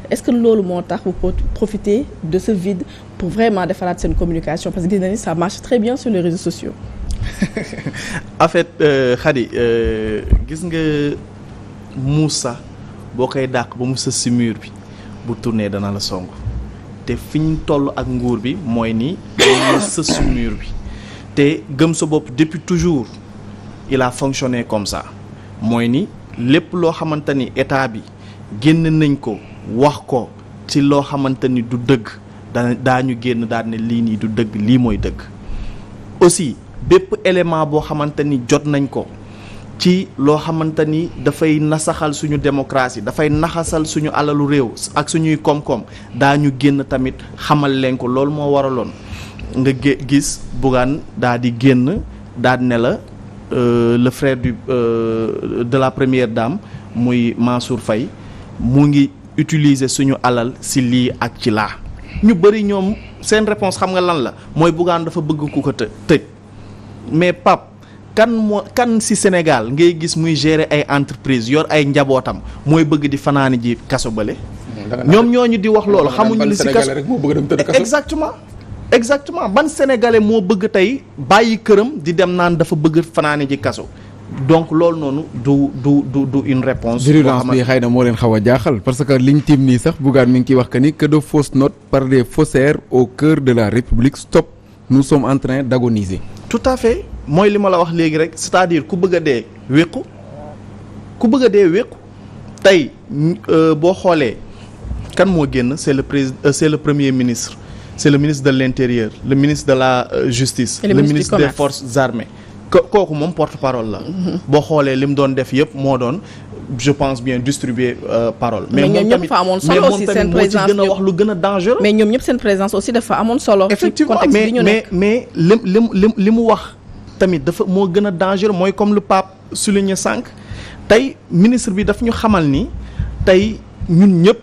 est-ce que loolu moo tax vous profitez de ce vide pour vraiment defaraat seen communication parce que gis nañu ça marche très bien sur les réseaux sociaux. En fait Khady gis nga Moussa boo koy dàq ba mu sës si mur bi bu tourné dana la song te fi ñu toll ak nguur bi mooy ni dañuy sës si mur bi te gëm sa bopp depuis toujours il a fonctionné comme ça mooy ni lépp loo xamante ni état bi génn nañ ko wax ko ci loo xamante ni du dëgg daañu génn daal ne lii nii du dëgg lii mooy dëgg aussi bépp élément boo xamante ni jot nañ ko ci loo xamante ni dafay nasaxal suñu démocratie dafay naxasal suñu alalu réew ak suñuy koom-koom daañu génn tamit xamal leen ko loolu moo waraloon nga gis Bougane daa di génn daal ne la le frère de la première dame muy Mansour Faye mu ngi utiliser suñu alal si lii ak ci laa ñu bëri ñoom seen réponse xam nga lan la mooy Bougane dafa bëgg ku ko tëj mais Pape kan si Sénégal ngay gis muy gérer ay entreprise yor ay njabootam mooy bëgg di fanaani ji kaso bële ñoom ñooñu di wax loolu xamuñu li si kaso exactement ban sénégalais moo bëgg tey bàyyi këram di dem naan dafa bëgg fanaani ji kaso donc loolu noonu du une réponse virulence bi xëy na moo leen xaw a jaaxal parce que liñ tim nii sax Bougane mi ngi ciy wax que ni que de fausses notes par des faussaires au cœur de la République stop nous sommes en train d'agoniser. Tout à fait mooy li ma la wax léegi rek c'est-à-dire ku bëgg a dee wéqu tey boo xoolee kan moo génn c'est le premier ministre c'est le ministre de l'Intérieur le ministre de la Justice le ministre des Forces armées kooku moom porte-parole la boo xoolee li mu doon def yëpp moo doon je pense bien distribuer parole mais moom tamit moo ci gën a wax lu gën a dangereux mais ñoom ñëpp seen présence aussi dafa amoon solo effectivement mais li mu wax tamit dafa moo gën a dangereux mooy comme le pape souligné sànq tey ministre bi daf ñu xamal ni tey ñun ñëpp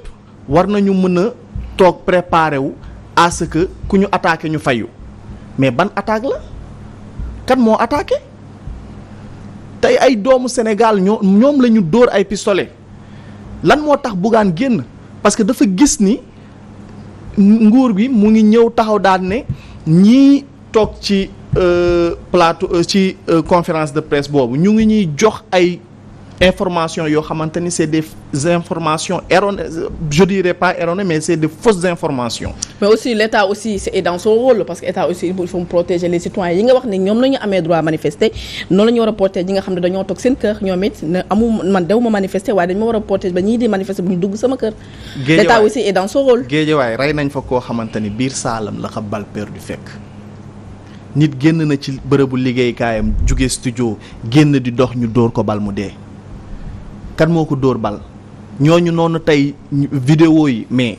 war nañu mën a toog préparer wu à ce que ku ñu attaqué ñu fayu mais ban attaque la kan moo attaqué tey ay doomu Sénégal ñoom la ñu dóor ay pistolet lan moo tax Bougane génn parce que dafa gis ni nguur bi mu ngi ñëw taxaw daal ne ñii toog ci plateau ci conférence de presse boobu ñu ngi ñuy jox ay informations yoo xamante ni c'est des informations erronées je dirais pas erronées mais c'est des fausses informations. mais aussi l'État aussi c'est dans son rôle parce que État aussi il faut protéger les citoyens yi nga wax ni ñoom la ñu amee droit manifester noonu la ñu war a protéger ñi nga xam ne dañoo toog seen kër ñoom it ne man dew ma manifester waaye dañu ma war a protéger ba ñii di manifester bu ñu dugg sama kër. l'État aussi est dans son rôle. Géejawaay rey nañ fa koo xamante ni biir saalam la ko bal perdu fekk nit génn na ci bërëbu liggéeykaayam jóge studio génn di dox ñu dóor ko bal mu dee. kan moo ko dóor bal ñooñu noonu tey vidéo yi mais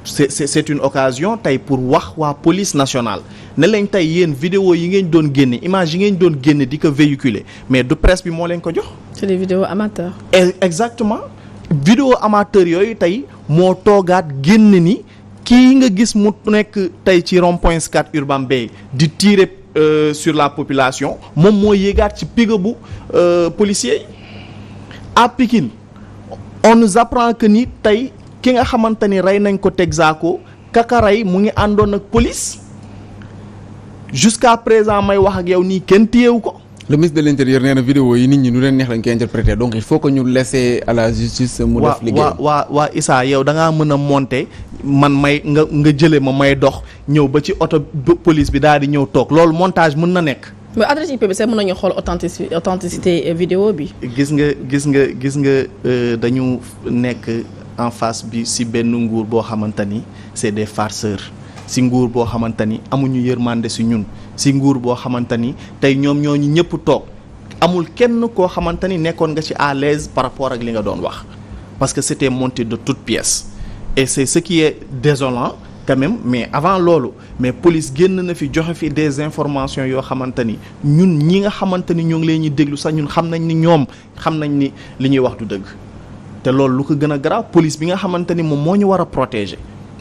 c'est une occasion tey pour wax waa police nationale ne leen tey yéen vidéo yi ngeen doon génne image yi ngeen doon génne di ko véhiculer mais du presse bi moo leen ko jox. c'est des vidéos amateurs. exactement vidéo amateurs yooyu tey moo toogaat génn ni kii nga gis mu nekk tey ci rond-point Scat Urbam Bay di tirer sur la population moom moo yéegaat ci piga-bu policiers yi. à Pikine on nous apprend que ni tey ki nga xamante ni rey nañ ko Texaco kakaray mu ngi àndoon ak police jusqu'à présent may wax ak yow nii kenn téyewu ko. le ministre de l'Intérieur nee na vidéo yi nit ñi nu leen neex lañ koy interpréter donc il faut que ñu laisser à la justice mu def liggéey. waa Issa yow da ngaa mën a monter man may nga jëlee ma may dox ñëw ba ci oto police bi daal di ñëw toog loolu montage mën na nekk. mais adresse IP bi sax mën nañu xool authenticité vidéo bi. gis nga dañu nekk en face bi ci benn nguur boo xamante ni c'est des farceurs ci nguur boo xamante ni amuñu yërmande ci ñun ci nguur boo xamante ni tey ñoom ñooñu ñëpp toog amul kenn koo xamante ni nekkoon nga ci à l'aise par rapport ak li nga doon wax parce que c'était monté de toutes pièces et c'est ce qui est désolant. quand même mais avant loolu mais police génn na fi joxe fi des informations yoo xamante ni ñun ñi nga xamante ni ñoo ngi leen ñuy déglu sax ñun xam nañ ni ñoom xam nañ ni li ñuy wax du dëgg te loolu lu ko gën a grave police bi nga xamante ni moom moo ñu war a protéger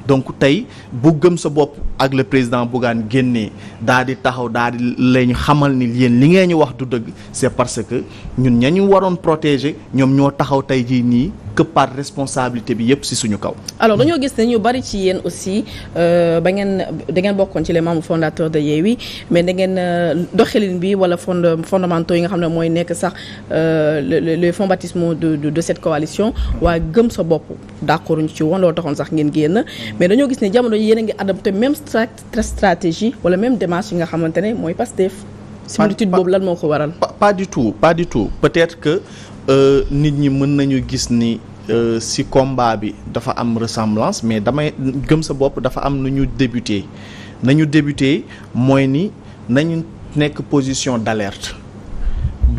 donc tey bu gëm sa bopp ak le président Bougane génnee daa di taxaw daa di lañu xamal ni yéen li ngeen ñu wax du dëgg c'est parce que ñun ña ñu waroon protéger ñoom ñoo taxaw tey jii nii këppaat responsabilité bi yépp ci suñu kaw. alors dañoo gis ne ñu bari ci yéen aussi da ngeen bokkoon ci les membres fondateurs de Yewwi mais da ngeen doxalin bi wala fondamentaux yi nga xam ne mooy nekk sax les fonds baptismaux de cette coalition waaye gëm sa bopp d'accord ñu ci woon loolu taxoon sax ngeen génn mais dañoo gis ne jamono yi yéen a ngi adopté même stratégie wala même démarche yi nga xamante ne mooy Pastef. similitude boobu lan moo ko waral. pas du tout peut-être que nit ñi mën nañu gis ni ci combat bi dafa am ressemblance mais damay gëm sa bopp dafa am nu ñu débuté mooy ni nañu nekk position d'alerte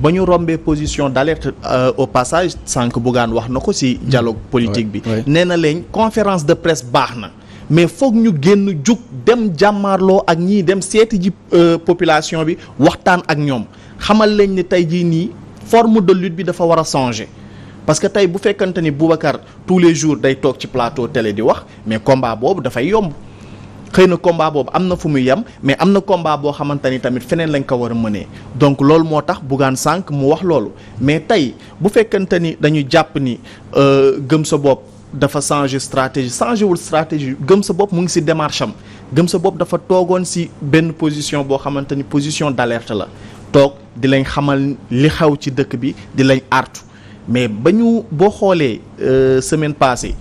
ba ñu rombee position d'alerte au passage sànq Bougane wax na ko ci dialogue politique bi nee na leen conférence de presse baax na mais foog ñu génn jug dem jàmmaarloo ak ñii dem seeti ji population bi waxtaan ak ñoom xamal leen ni tey jii nii forme de lutte bi dafa war a changer parce que tey bu fekkante ni Boubacar tous les jours day toog ci plateau télé di wax mais combat boobu dafay yomb xëy na combat boobu am na fu muy yem mais am na combat boo xamante ni tamit feneen lañ ko war a mënee donc loolu moo tax Bougane sànq mu wax loolu mais tey bu fekkante ni dañu jàpp ni gëm sa bopp dafa changer stratégie gëm sa bopp mu ngi ci démarche am gëm sa bopp dafa toogoon ci benn position boo xamante ni position d'alerte la toog di lañ xamal li xew ci dëkk bi di lañ artu mais ba ñu boo xoolee semaine passée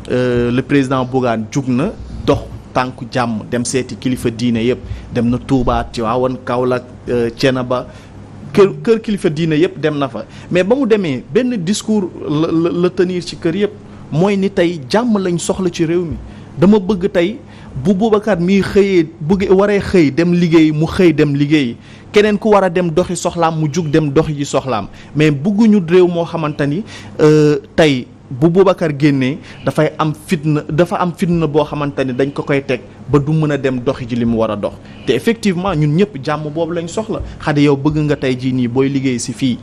le président Bougane jug na dox tànku jàmm dem seeti kilifa diine yëpp dem na Touba Tivaouane Kaolack Thiénaba kër kilifa diine yëpp dem na fa mais ba mu demee benn discours la tenir ci kër yëpp mooy ni tey jàmm lañ soxla ci réew mi dama bëgg tey bu Boubacar mii waree xëy dem liggéey mu xëy dem liggéey keneen ku war a dem doxi soxlaam mu jug dem doxi ji soxlaam mais bëgguñu réew moo xamante ni tey bu Boubacar génnee dafa am fitna boo xamante ni dañ ko koy teg ba du mën a dem doxi ji li mu war a dox te effectivement ñun ñëpp jàmm boobu lañ soxla xade yow bëgg nga tey jii nii booy liggéey ci fii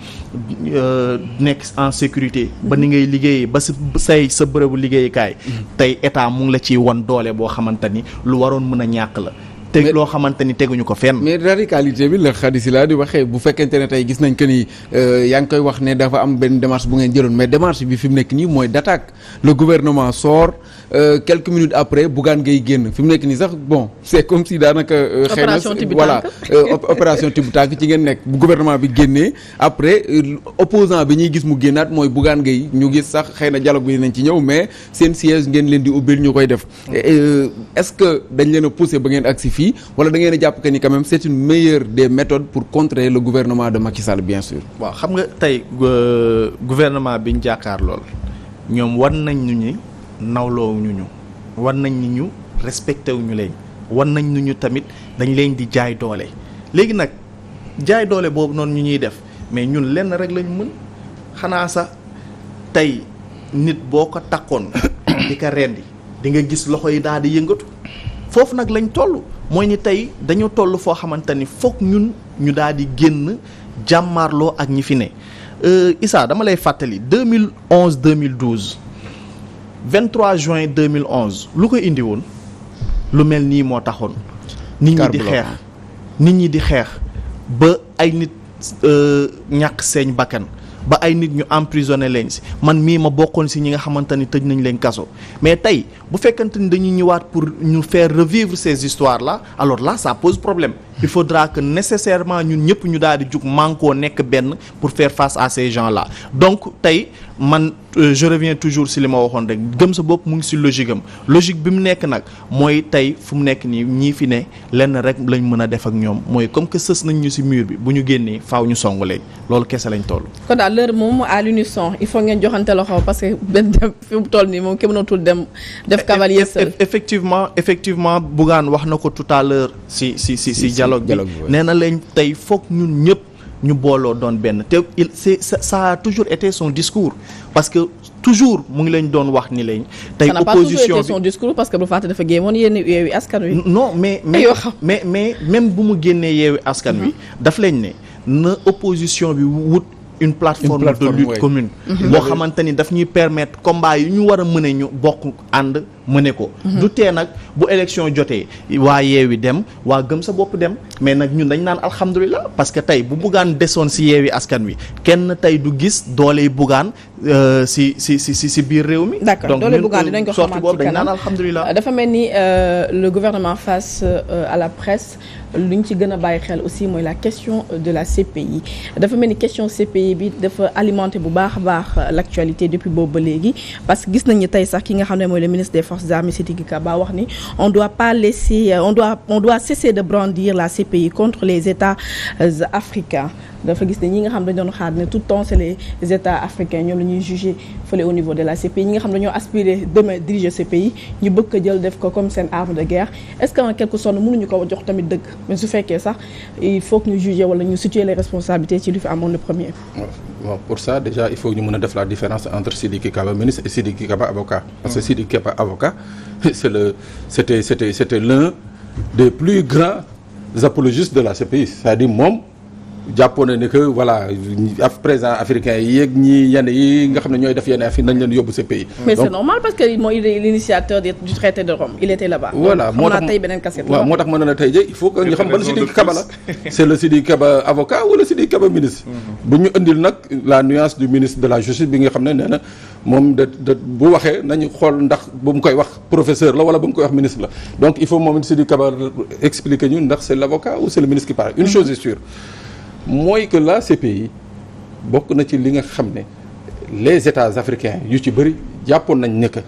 nekk en sécurité ba ni ngay liggéeyee ba sa bërëbu liggéeyukaay tey état mu ngi la ciy won doole boo xamante ni lu waroon mën a ñàkk la te loo xamante ni teguñu ko fenn. mais radicalité bi la Khady Sylla di waxee bu fekkente ne tey gis nañ que ni yaa ngi koy wax ne dafa am benn démarche bu ngeen jëloon mais démarche bi fi mu nekk nii mooy d'attaque le gouvernement sort quelques minutes après Bougane ngay génn fi mu nekk nii sax bon c'est comme si daanaka. xëy na voilà opération tibb tànk ci ngeen nekk bu gouvernement bi génnee après opposant bi ñuy gis mu génnaat mooy Bougane ngay ñu gis sax xëy na dialogue bi nañ ci ñëw mais seen siège ngeen leen di ubbil ñu koy def est-ce que dañ leen a poussé ba ngeen agsi fii wala da ngeen a jàpp que ni quand même c'est une meilleure des méthodes pour contrer le gouvernement de Macky Sall bien sûr. waaw xam nga tey gouvernement bi ñu jàkkaar lool ñoom war nañ ñu nawloo ñu war nañ ñu respecté wu ñu leen war nañ ñu tamit dañ leen di jaay doole léegi nag jaay doole boobu noonu ñu ñuy def mais ñun lenn rek lañ mën xanaa sax tey nit boo ko takkoon di ko rendi di nga gis loxo yi daal di yëngatu foofu nag lañ toll. mooy ni tey dañu toll foo xamante ni foog ñun ñu daal di génn jàmmaarloo ak ñi fi ne Issa dama lay fàttali 2011 2012 23 juin 2011 lu ko indi woon lu mel nii moo taxoon. nit ñi di xeex ba ay nit ñàkk seen bakkan ba ay nit ñu emprisonné leen si man mii ma bokkoon si ñi nga xamante ni tëj nañ leen kaso mais tey bu fekkante ni dañuy ñëwaat pour ñu faire revivre ces histoires là alors là ça pose problème il faudra que nécessairement ñun ñëpp ñu daal di jug mànkoo nekk benn pour faire face à ces gens là donc tey man je reviens toujours si li ma waxoon rek gëm sa bopp mu ngi si logique bi mu nekk nag mooy tey fu mu nekk nii ñii fi ne lenn rek lañ mën a def ak ñoom mooy comme que sës nañ ñu si mur bi bu ñu génnee faaw ñu song leen loolu kese lañ toll. kon daal l'heure moom à l'unisson il faut ngeen joxante loxo parce que benn dem fi mu toll nii moom kenn mënatul dem def cavalier seul. effectivement Bougane wax na ko tout à l'heure si dialogue bi nee na leen tey foog ñun ñëpp ñu booloo doon benn te ça a toujours été son discours parce que toujours mu ngi leen doon wax ni leen tey opposition bi son discours parce que bu fàtte dafa génnoon yéen Yewwi Askan Wi non mais même bu mu génnee Yewwi Askan Wi daf leen ne na opposition bi wut une plateforme de lutte commune boo xamante ni daf ñuy permettre combat yi ñu war a mëne ñu bokk ànd mëne ko. du tee nag bu élection jotee waa Yewwi dem waa Gëm sa bopp dem mais nag ñun dañ naan alhamdulilah parce que tey bu Bougane desoon si Yewwi Askan Wi kenn tey du gis dooley Bougane si biir réew mi. d'accord doole Bougane dinañ ko xamaat boobu ci dañ naan kanam alhamdulilah. dafa mel ni le gouvernement face à la presse lu ñu ci gën a bàyyi xel aussi mooy la question de la CPI dafa mel ni question CPI bi dafa alimenter bu baax a baax l'actualité depuis boobu ba léegi parce que gis nañu tey sax ki nga xam ne mooy le ministre des forces armées Sidiki Kaba wax ni on doit pas laisser on doit cesser de brandir la CPI contre les États africains dafa gis ne ñi nga xam dañu doon xaar ne tout le temps c'est les États africains ñoom la ñuy juger fële au niveau de la CPI ñi nga xam dañoo aspirer demain diriger CPI ñu bëgg ko jël def ko comme seen arme de guerre est-ce que en quelque sorte mënuñu ko jox tamit dëgg mais su fekkee sax il faut que ñu juger wala ñu situer les responsabilités ci lu fi amoon le premier. Bon, pour ça déjà il faut que ñu mën a def la différence entre Sidiki Kaba ministre et Sidiki Kaba avocat. Parce que Sidiki Kaba avocat c'était l'un des plus grands apologistes de la CPI c'est-à-dire moom. jàppoon na ne que voilà président africain yi yeeg ñi yenn yi nga xam ne ñooy def yenn affaire nañ leen yóbbu ces pays. mais donc, c'est normal parce que mooy l'initiateur du traité de Rome il était là-bas. voilà moo tax tey beneen cassette waaw moo tax mën na tey jii il faut que ñu xam ban Sidiki Kaba la c'est le Sidiki Kaba avocat wala Sidiki Kaba ministre. bu ñu indil nag la nuance du ministre de la justice bi nga xam ne nee na moom de bu waxee nañu xool ndax bu mu koy wax professeur la wala bu mu koy wax ministre la donc il faut moom Sidiki Kaba expliquer ñu ndax c'est l'avocat ou c'est le ministre qui parle. Une chose est sûre. mooy que la CPI bokk na ci li nga xam ne les États africains yu ci bëri jàppoon nañ ne que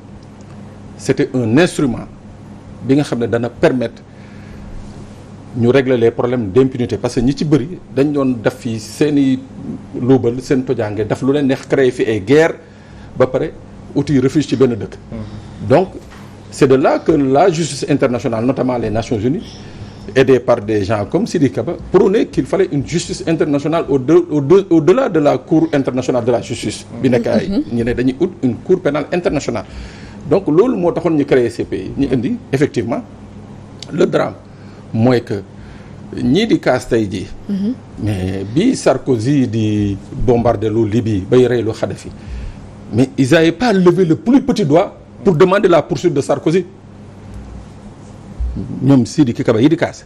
c'était un instrument bi nga xam ne dana permettre ñu régler les problèmes d'impunité parce que ñi ci bëri dañ doon def fii seeni luubal seen tojaange daf lu leen neex créer fi ay guerre ba pare uti refuge ci benn dëkk. Donc c'est de là que la justice internationale notamment les Nations Unies aidé par des gens comme Sidiki Kaba prônaient qu'il fallait une justice internationale au-delà de la cour internationale de la justice bi nekk ay ñu ne dañuy ut une cour pénale internationale donc loolu moo taxoon ñu créer ces pays ñu indi effectivement le drame mooy que ñii di kaas tey jii mais bi Sarkozy di bombarder lu Libye bay rey lu Kadhafi mais ils n'avaient pas levé le plus petit doigt pour demander la poursuite de Sarkozy ñoom Sidiki Kaba yi di kaas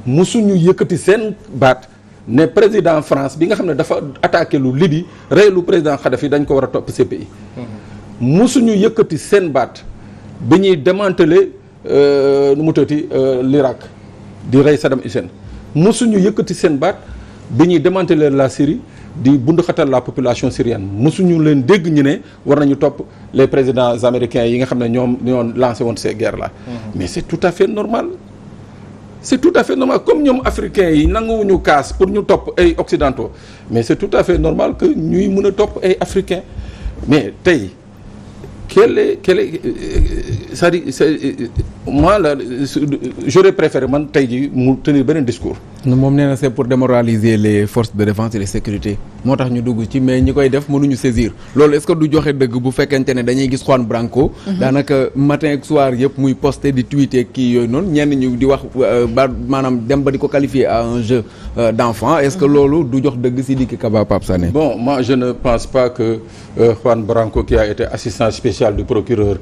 musuñu yëkkati seen baat ne président France bi nga xam ne dafa attaqué lu Libye rey lu président Kadhafi dañ ko war a topp CPI musuñu yëkkati seen baat bi ñuy démanteler nu mu tëddee l'Irak di rey Saddam Hussein musuñu yëkkati seen baat bi ñuy démanteler la Syrie di bunduxatal la population syrienne musuñu leen dégg ñu ne war nañu topp les présidents américains yi nga xam ne ñoom ñoo lancé woon ces guerres là. Mais c'est tout à fait normal. C'est tout à fait normal comme ñoom africains yi nanguwuñu kaas pour ñu topp ay occidentaux mais c'est tout à fait normal que ñuy mën a topp ay africains mais tey c'est-à-dire moi là j'aurais préféré man tey ji mu tenir beneen discours. moom nee na c'est pour démoraliser les forces de défense et de sécurité moo tax ñu dugg ci mais ñi koy def mënuñu saisir loolu est-ce que du joxe dëgg bu fekkente ne dañuy gis Juan Branco. daanaka matin ak soir yëpp muy poster di tweeter kii yooyu noonu ñenn ñu di wax ba maanaam dem ba di ko qualifier à un jeu d'enfant est-ce que loolu du jox dëgg Sidiki Kaba Pape Sané. Bon moi je ne pense pas que Juan Branco qui a été assistant spécial du procureur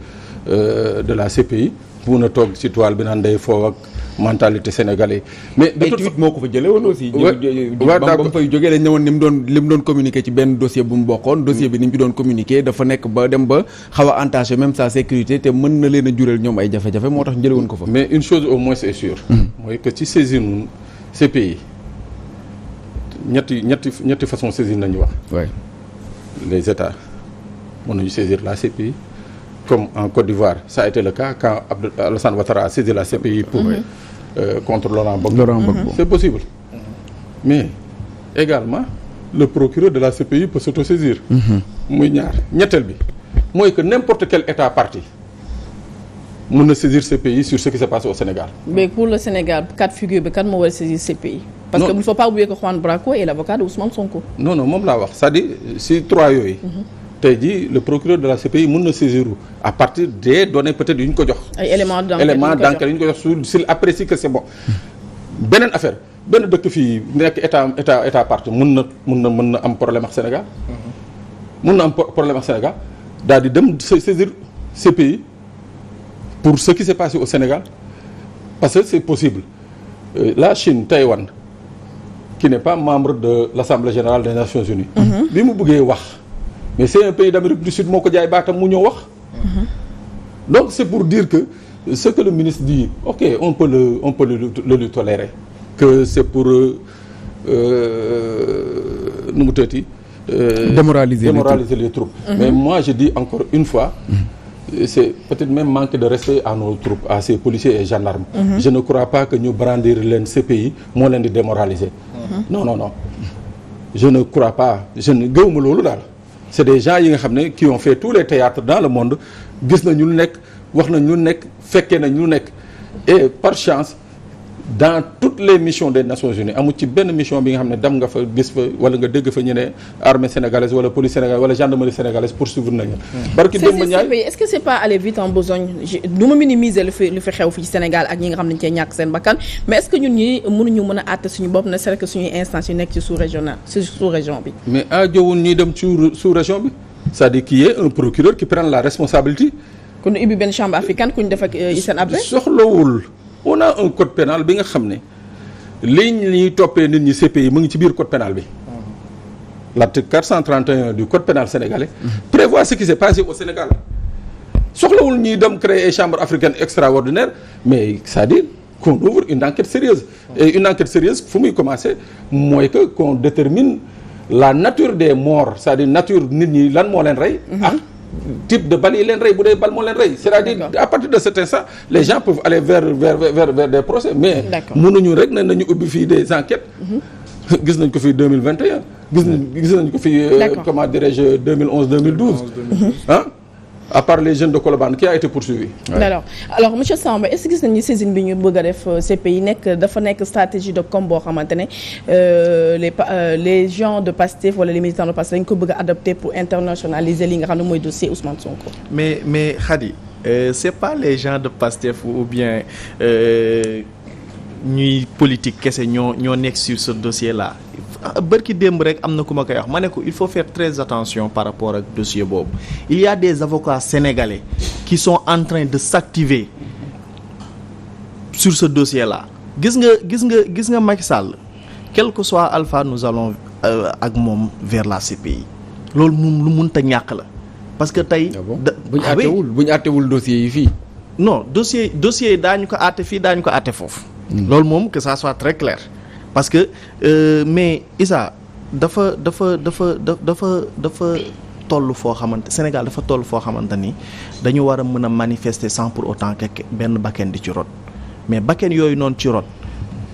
de la CPI pour na toog ci toile bi naan day foo ak mentalité sénégalais mais de toute façon moo ko fa jëlee woon aussi. waaw ba mu fay jógee dañ ne woon li mu doon communiquer ci benn dossier bu mu bokkoon dossier bi ni mu ci doon communiquer dafa nekk ba dem ba xaw a entacher même sa sécurité te mën na leen a jural ñoom ay jafe-jafe moo tax ñu jëlee woon ko fa. mais une chose au moins c'est sûr. mooy que ci saisine CPI ñetti façon saisine nañu wax. waay les États mën nañu saisir la CPI. Comme en Côte d'Ivoire ça a été le cas quand Alassane Ouattara a saisi la CPI pour contre Laurent Gbagbo. C'est possible. Mais également le procureur de la CPI peut s'autosaisir. muy ñaar ñetteel bi mooy que n'importe quel État partie mën na saisir CPI sur ce qui s'est passé au Sénégal. Mais pour le Sénégal cas de figure bi kan moo war a saisir CPI. Parce que il ne faut pas oublier que Juan Branco est l'avocat de Ousmane Sonko. non moom laa wax c'est-à-dire si trois yooyu. tey jii le procureur de la CPI mën na saisir à partir des données peut-être yu ñu ko jox. ay éléments d'enquête yu ñu ko jox s'il apprécie que c'est bon. beneen affaire benn dëkk fii nekk état partie mën na am problème ak Sénégal. mën na am problème ak Sénégal daal di dem saisir CPI pour ce qui s'est passé au Sénégal, parce que c'est possible. La Chine, Taïwan, qui n'est pas membre de l'Assemblée générale des Nations Unies, bi mu bëggee wax, mais c'est un pays d'Amérique du Sud moo ko jaay baatam mu ñëw wax. Donc c'est pour dire que ce que le ministre dit, ok, on peut le lui tolérer, que c'est pour nu mu tëti démoraliser les troupes. Mais moi je dis encore une fois, c'est peut-être même manque de respect à nos troupes, à ces policiers et gendarmes. Je ne crois pas que ñu brandir leen ces pays moo leen di démoraliser. Non. Je ne crois pas, je ne gëwuma loolu daal. C'est des gens yi nga xam ne qui ont fait tous les théâtres dans le monde, gis nañu lu nekk, wax nañu lu nekk, fekkee nañu lu nekk, et par chance dans toutes les missions des Nations Unies amu ci benn mission bi nga xam ne dem nga fa gis fa wala nga dégg fa ñu ne armée sénégalaise wala police sénégalaise wala gendarmerie sénégalaise poursuivre nañu. barki démb ñaay est-ce que c'est pas aller vite en besogne du ma minimiser lu fi xew fi ci Sénégal ak ñi nga xam ne dañu cee ñàkk seen bakkan mais est-ce que ñun ñi mënuñu mën a àtte suñu bopp ne c'est que suñuy instance yu nekk ci sous-région bi. mais aajowul ñuy dem sous-région bi c'est-à-dire qu'il y ait un procureur qui prenne la responsabilité. kon ubbi benn chambre africaine ku ñu def ak Hissène Habré. soxlawul. On a un code pénal bi nga xam ne li ñuy toppee nit ñi CPI mu ngi ci biir code pénal bi. L'article 431 du code pénal sénégalais prévoit ce qui s'est passé au Sénégal. Soxlawul ñuy dem créer ay chambre africaine extraordinaire mais c'est-à-dire qu'on ouvre une enquête sérieuse. Et une enquête sérieuse fu muy commencer mooy que qu'on détermine la nature des morts c'est-à-dire nature nit ñi lan moo leen rey. Type de balle yi leen rey bu dee bal moo leen rey c'est-à-dire à partir de cet instant les gens peuvent aller vers des procès mais mënuñu rek ne nañu ubbi fii des enquêtes gis nañ ko fii 2021 gis nañ ko fii comment dirais-je 2011 2012 ah à part les jeunes de Colobane qui a été poursuivi. alors monsieur Samba est-ce que gis nañu saisine bi ñu bëgg a def CPI dafa nekk stratégie de com boo xamante ne les gens de Pastef wala les militants de Pastef dañ ko bëgg a adopter pour internationaliser li nga xam ne mooy dossier Ousmane Sonko. mais Khady c'est pas les gens de Pastef ou bien ñuy politique kese ñoo nekk sur ce dossier là. bërki démb rek am na ku ma koy wax ma ne ko il faut faire très attention par rapport ak dossier boobu il y a des avocats sénégalais qui sont en train de s'activer sur ce dossier là gis nga Macky Sall quel que soit alpha nous allons ak moom vers la CPI loolu moom lu mënta ñàkk la parce que tey bu ñu àttewul dossier yi fii non dossier yi daañu ko àtte fii daañu ko àtte foofu loolu moom que ça soit très clair parce que mais Issa dafa toll foo xamante Sénégal dafa toll foo xamante ni dañu war a mën a manifester sans pour autant que benn bakken di ci rot mais bakken yooyu noonu ci rot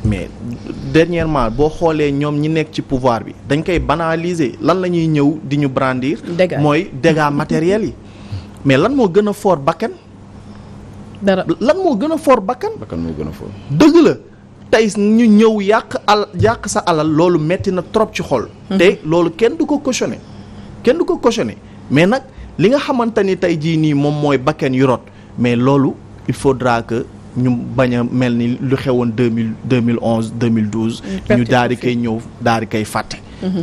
mais dernièrement boo xoolee ñoom ñi nekk ci pouvoir bi dañ koy banaliser lan la ñuy ñëw di ñu brandir mooy dégâts matériels yi mais lan moo gën a fort bakken dara lan moo gën a fort bakkan moo gën a fort dëgg la tey ñu ñëw yàq sa alal loolu metti na trop ci xol te loolu kenn du ko cautionner mais nag li nga xamante ni tey jii nii moom mooy bakken yu rot mais loolu il faudra que ñu bañ a mel ni lu xewoon 2011 2012 ñu daal di koy ñëw daal di koy fàtte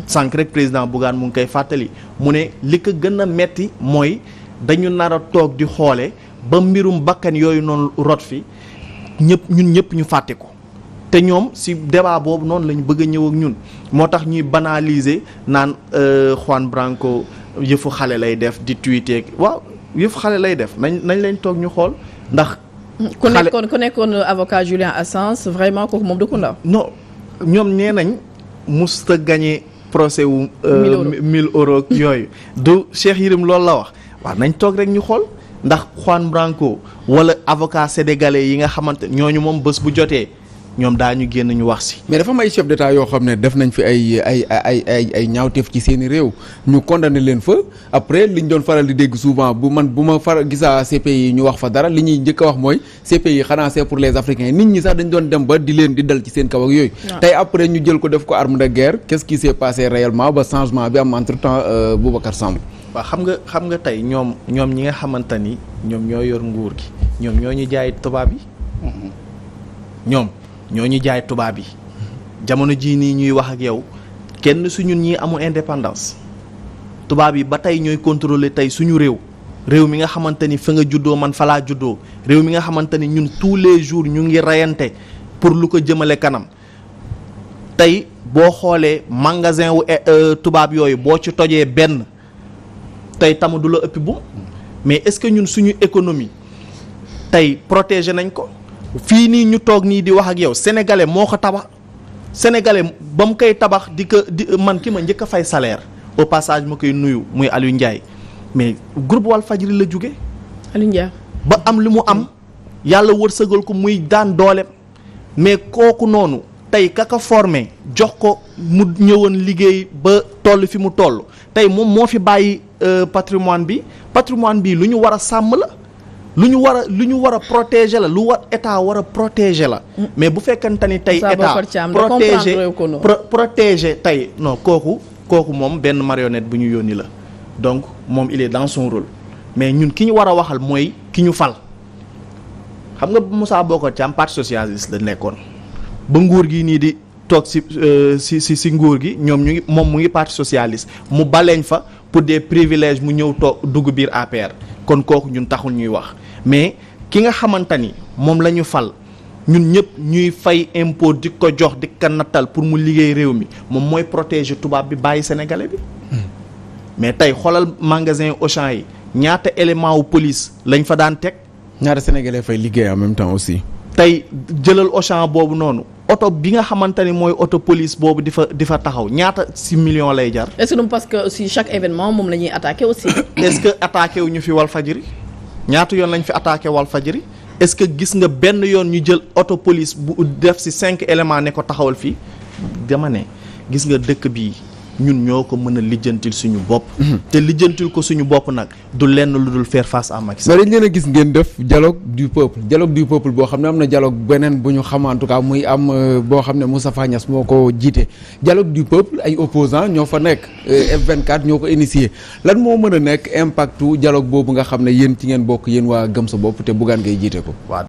sànq rek président Bougane mu ngi koy fàttali mu ne li ko gën a metti mooy dañu nar a toog di xoole ba mbirum bakkan yooyu noonu rot fi ñun ñëpp ñu fàtte ko te ñoom si débat boobu noonu lañu bëgg a ñëw ak ñun moo tax ñuy banaliser naan Juan Branco yëfu xale lay def di tweeter waaw yëfu xale lay def nañ leen toog ñu xool ndax. ku nekkoon avocat Julian Assange vraiment kooku moom du ko ndaw. non ñoom nee nañ musta gagné procès wu. 1000 euros yooyu du Cheikh Yérim loolu la wax waaw nañ toog rek ñu xool. ndax Juan Branco wala avocat sénégalais yi nga xamante ñooñu moom bés bu jotee ñoom daañu génn ñu wax si. mais dafa am ay chef d'état yoo xam ne def nañ fi ay ñaawteef ci seeni réew ñu condamné leen fa après li ñu doon faral di dégg souvent bu ma gisaa CPI ñu wax fa dara li ñuy njëkk a wax mooy CPI xanaa c'est pour les Africains nit ñi sax dañ doon dem ba di leen di dal ci seen kaw ak yooyu. tey après ñu jël ko def ko arme de guerre qu'est-ce qui s'est passé réellement ba changement bi am entre temps Boubacar Samb. waaw xam nga tey ñoom ñi nga xamante ni ñoom ñoo yor nguur gi ñoom ñoo ñu jaay tubaab yi ñoom ñoo ñu jaay tubaab yi jamono jii nii ñuy wax ak yow kenn su ñun ñii amul indépendance tubaab yi ba tey ñooy contrôler tey suñu réew mi nga xamante ni fa nga juddoo man fa laa juddoo réew mi nga xamante ni ñun tous les jours ñu ngi reyante pour lu ko jëmale kanam tey boo xoolee magasin wu tubaab yooyu boo ci tojee benn tey tamu du la ëppi bu mais est-ce que ñun suñu économie tey protéger nañ ko fii nii ñu toog nii di wax ak yow sénégalais moo ko tabax sénégalais ba mu koy tabax di man ki ma njëkk a fay salaire au passage ma koy nuyu muy Aliou Ndiaye mais groupe Walfadjri la jóge Aliou Ndiaye ba am li mu am yàlla wërsëgal ko muy daan doole mais kooku noonu tey kaka formé jox ko mu ñëwoon liggéey ba toll fi mu toll tey moom moo fi bàyyi patrimoine bi lu ñu war a sàmm la lu ñu war a protéger la lu war état war a protéger la mais bu fekkente ni tey état protéger tey non kooku moom benn marionnette bu ñu yónni la donc moom il est dans son rôle mais ñun ki ñu war a waxal mooy ki ñu fal xam nga Moussa Bocar Thiam parti socialiste la nekkoon ba nguur gi nii di toog si nguur gi ñoom ñu ngi moom mu ngi parti socialiste mu baleñ fa pour des privilèges mu ñëw toog dugg biir APR kon kooku ñun taxul ñuy wax mais ki nga xamante ni moom la ñu fal ñun ñëpp ñuy fay impôt di ko jox di ko nattal pour mu liggéey réew mi moom mooy protéger tubaab bi bàyyi sénégalais bi mais tey xoolal magasin Auchan yi ñaata élément wu police lañ fa daan teg. ñaata sénégalais fay liggéey en même temps aussi. tey jëlal Auchan boobu noonu oto bi nga xamante ni mooy oto police boobu di fa taxaw ñaata si millions lay jar. est-ce que parce que aussi chaque événement moom la ñuy attaqué aussi. est-ce que attaqué wu ñu fi Walfadjri ñaata yoon lañ fi attaqué Walfadjri est-ce que gis nga benn yoon ñu jël auto police bu def si 5 éléments ne ko taxawal fii dama ne gis nga dëkk bii ñun ñoo ko mën a lijjantil suñu bopp. te lijjantil ko suñu bopp nag du lenn lu dul faire face à Macky Sall. mais dañ leen a gis ngeen def dialogue du peuple boo xam ne am na dialogue beneen bu ñu xam en tout cas muy am boo xam ne Moustapha Niasse moo ko jiite dialogue du peuple ay opposants ñoo fa nekk F24 ñoo ko initié lan moo mën a nekk impactu dialogue boobu nga xam ne yéen ci ngeen bokk yéen waa Gëm sa bopp te Bougane ngay jiite ko.